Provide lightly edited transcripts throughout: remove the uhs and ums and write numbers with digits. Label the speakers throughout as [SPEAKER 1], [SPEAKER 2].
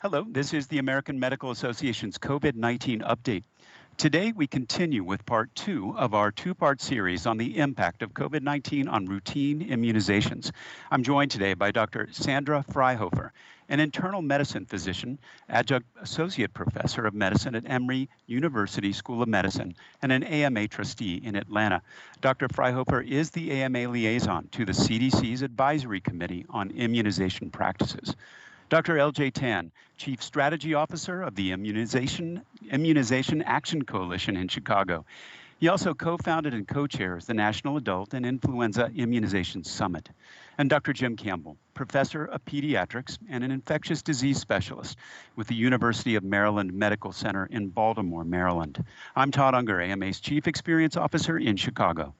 [SPEAKER 1] Hello, this is the American Medical Association's COVID-19 update. Today, we continue with part two of our two-part series on the impact of COVID-19 on routine immunizations. I'm joined today by Dr. Sandra Freihofer, an internal medicine physician, adjunct associate professor of medicine at Emory University School of Medicine, and an AMA trustee in Atlanta. Dr. Freihofer is the AMA liaison to the CDC's Advisory Committee on Immunization Practices. Dr. L.J. Tan, Chief Strategy Officer of the Immunization Action Coalition in Chicago. He also co-founded and co-chairs the National Adult and Influenza Immunization Summit. And Dr. Jim Campbell, Professor of Pediatrics and an infectious disease specialist with the University of Maryland Medical Center in Baltimore, Maryland. I'm Todd Unger, AMA's Chief Experience Officer in Chicago.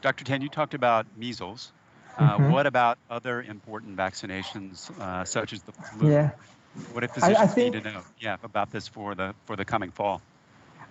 [SPEAKER 1] Dr. Tan, you talked about measles. What about other important vaccinations, such as the flu?
[SPEAKER 2] Yeah.
[SPEAKER 1] What do physicians need to know about this for the coming fall?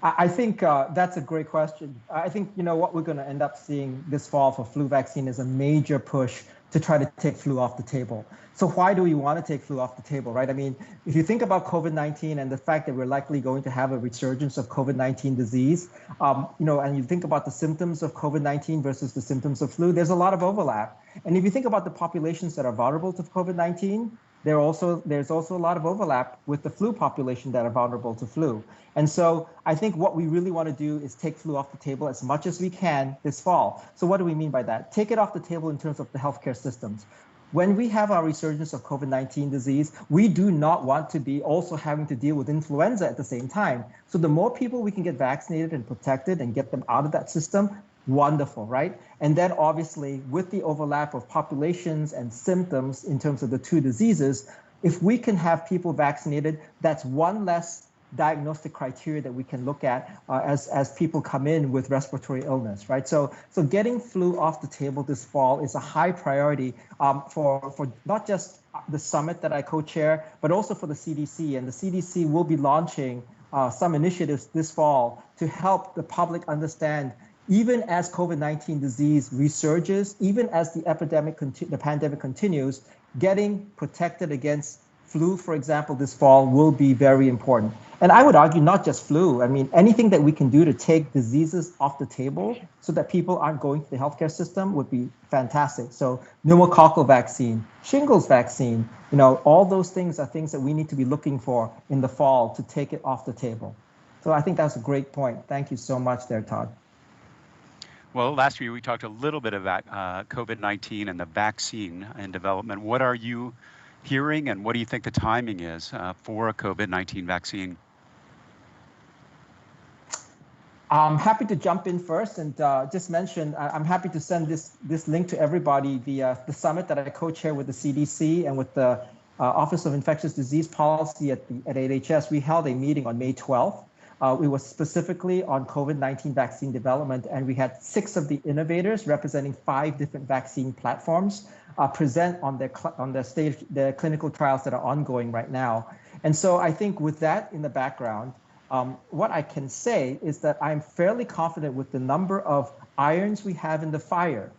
[SPEAKER 2] I think that's a great question. I think, what we're going to end up seeing this fall for flu vaccine is a major push to try to take flu off the table. So why do we want to take flu off the table, right? I mean, if you think about COVID-19 and the fact that we're likely going to have a resurgence of COVID-19 disease, and you think about the symptoms of COVID-19 versus the symptoms of flu, there's a lot of overlap. And if you think about the populations that are vulnerable to COVID-19, there's also a lot of overlap with the flu population that are vulnerable to flu. And so I think what we really want to do is take flu off the table as much as we can this fall. So what do we mean by that? Take it off the table in terms of the healthcare systems. When we have our resurgence of COVID-19 disease, we do not want to be also having to deal with influenza at the same time. So the more people we can get vaccinated and protected and get them out of that system, wonderful, right? And then obviously with the overlap of populations and symptoms in terms of the two diseases, if we can have people vaccinated, that's one less diagnostic criteria that we can look at as people come in with respiratory illness, right? So getting flu off the table this fall is a high priority for not just the summit that I co-chair, but also for the CDC. And the CDC will be launching some initiatives this fall to help the public understand, even as COVID-19 disease resurges, even as the pandemic continues, getting protected against flu, for example, this fall will be very important. And I would argue not just flu. I mean, anything that we can do to take diseases off the table so that people aren't going to the healthcare system would be fantastic. So pneumococcal vaccine, shingles vaccine, all those things are things that we need to be looking for in the fall to take it off the table. So I think that's a great point. Thank you so much there, Todd.
[SPEAKER 1] Well, last year we talked a little bit about COVID-19 and the vaccine in development. What are you hearing, and what do you think the timing is for a COVID-19 vaccine?
[SPEAKER 2] I'm happy to jump in first and just mention, I'm happy to send this link to everybody via the summit that I co-chair with the CDC and with the Office of Infectious Disease Policy at AHS. We held a meeting on May 12th. It was specifically on COVID-19 vaccine development, and we had 6 of the innovators representing 5 different vaccine platforms present on their clinical trials that are ongoing right now. And so I think with that in the background, what I can say is that I'm fairly confident with the number of irons we have in the fire.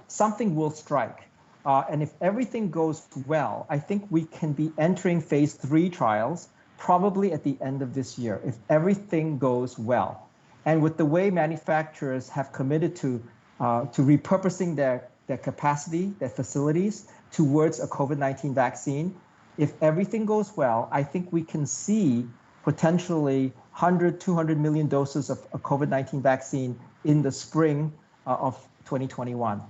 [SPEAKER 2] Something will strike. And if everything goes well, I think we can be entering phase 3 trials probably at the end of this year, if everything goes well. And with the way manufacturers have committed to repurposing their capacity, their facilities towards a COVID-19 vaccine, if everything goes well, I think we can see potentially 100, 200 million doses of a COVID-19 vaccine in the spring of 2021.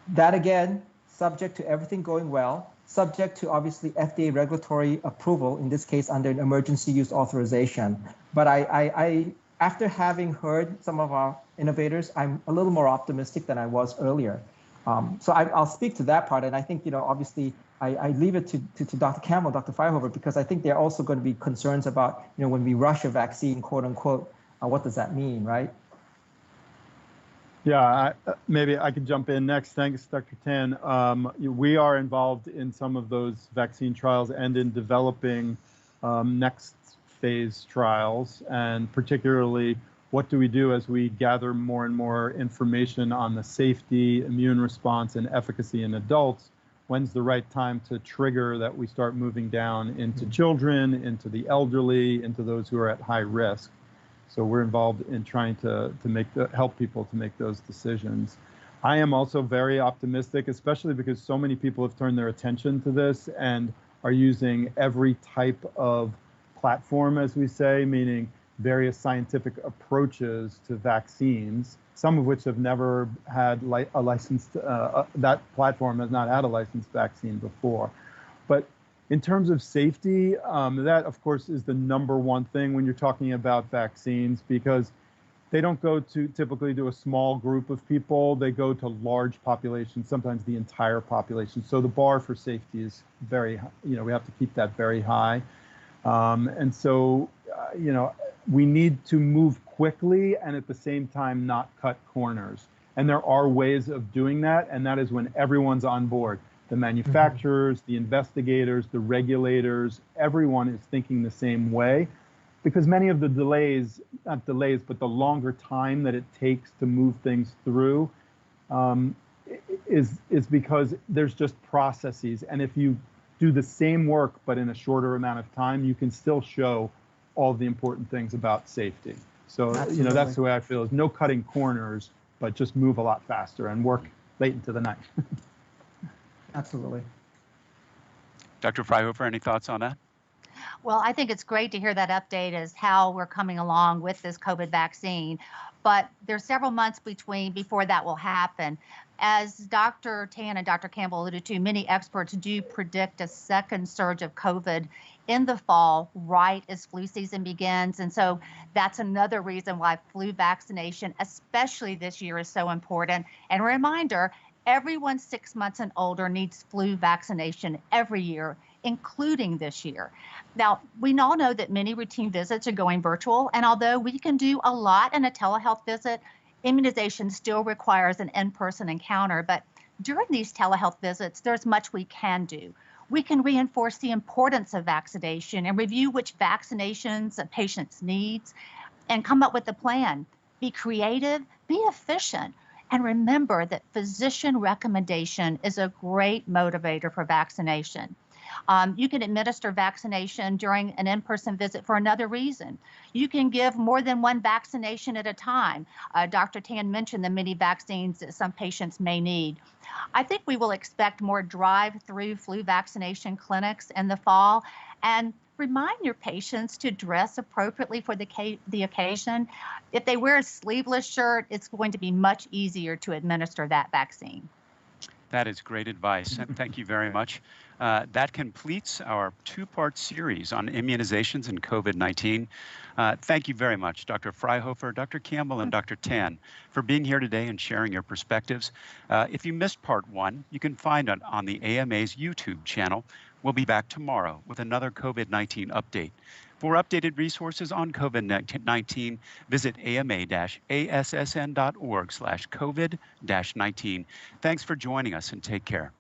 [SPEAKER 2] That again, subject to everything going well, subject to obviously FDA regulatory approval, in this case under an emergency use authorization. But I after having heard some of our innovators, I'm a little more optimistic than I was earlier. So I'll speak to that part. And I think, obviously I leave it to Dr. Campbell, Dr. Freihofer, because I think there are also going to be concerns about, when we rush a vaccine, quote unquote, what does that mean, right?
[SPEAKER 3] Yeah, maybe I could jump in next. Thanks, Dr. Tan. We are involved in some of those vaccine trials and in developing next phase trials, and particularly what do we do as we gather more and more information on the safety, immune response, and efficacy in adults when's the right time to trigger that we start moving down into children, into the elderly, into those who are at high risk. So we're involved in trying to help people to make those decisions. I am also very optimistic, especially because so many people have turned their attention to this and are using every type of platform, as we say, meaning various scientific approaches to vaccines, some of which have never had a licensed, that platform has not had a licensed vaccine before. But in terms of safety, that of course is the number one thing when you're talking about vaccines, because they don't go to typically to a small group of people, they go to large populations, sometimes the entire population. So the bar for safety is very, we have to keep that very high. And so, we need to move quickly and at the same time not cut corners. And there are ways of doing that, and that is when everyone's on board. The manufacturers, the investigators, the regulators, everyone is thinking the same way. Because many of the delays, not delays, but the longer time that it takes to move things through is because there's just processes. And if you do the same work, but in a shorter amount of time, you can still show all the important things about safety. So, that's the way I feel, is no cutting corners, but just move a lot faster and work late into the night.
[SPEAKER 2] Absolutely.
[SPEAKER 1] Dr. Freihofer, any thoughts on that?
[SPEAKER 4] Well, I think it's great to hear that update as how we're coming along with this COVID vaccine, but there's several months before that will happen. As Dr. Tan and Dr. Campbell alluded to, many experts do predict a second surge of COVID in the fall, right as flu season begins. And so that's another reason why flu vaccination, especially this year, is so important. And a reminder, everyone 6 months and older needs flu vaccination every year, including this year. Now, we all know that many routine visits are going virtual, and although we can do a lot in a telehealth visit, immunization still requires an in-person encounter. But during these telehealth visits, there's much we can do. We can reinforce the importance of vaccination and review which vaccinations a patient's needs and come up with a plan. Be creative, be efficient. And remember that physician recommendation is a great motivator for vaccination. You can administer vaccination during an in-person visit for another reason. You can give more than one vaccination at a time. Dr. Tan mentioned the many vaccines that some patients may need. I think we will expect more drive-through flu vaccination clinics in the fall. And remind your patients to dress appropriately for the occasion. If they wear a sleeveless shirt, it's going to be much easier to administer that vaccine.
[SPEAKER 1] That is great advice, and thank you very much. That completes our two-part series on immunizations and COVID-19. Thank you very much, Dr. Freihofer, Dr. Campbell, and Dr. Tan, for being here today and sharing your perspectives. If you missed part one, you can find it on the AMA's YouTube channel. We'll be back tomorrow with another COVID-19 update. For updated resources on COVID-19, visit ama-assn.org/COVID-19. Thanks for joining us and take care.